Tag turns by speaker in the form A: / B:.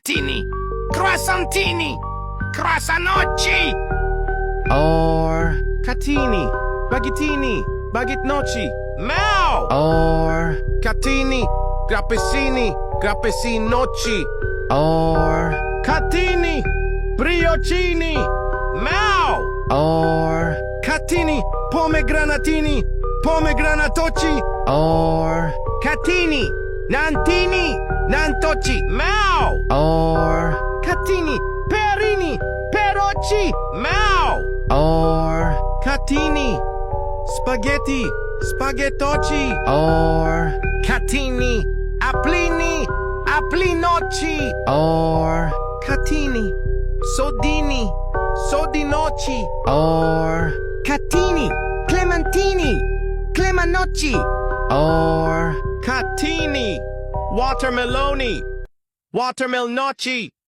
A: Cioccolatini, croissantini, croissanocci.
B: Or catini, baghettini, baghetnoci.
A: Mao.
B: Or
A: Catini, grappessini, grappessinocci.
B: or
A: Catini, briocini. Mao.
B: or
A: Catini, pomegranatini, pomegranatocci.
B: or
A: Catini, nantini, nantocci. Mao.
B: or
A: Catini, perini, perocci. Mao.
B: or
A: Catini, spaghetti, spaghettocci.
B: or
A: Catini, applini, applinocci.
B: or
A: Catini, sodini, sodinocci.
B: or
A: Catini, clementini, clemanocci.
B: or
A: Catini, watermeloni, watermelnocci.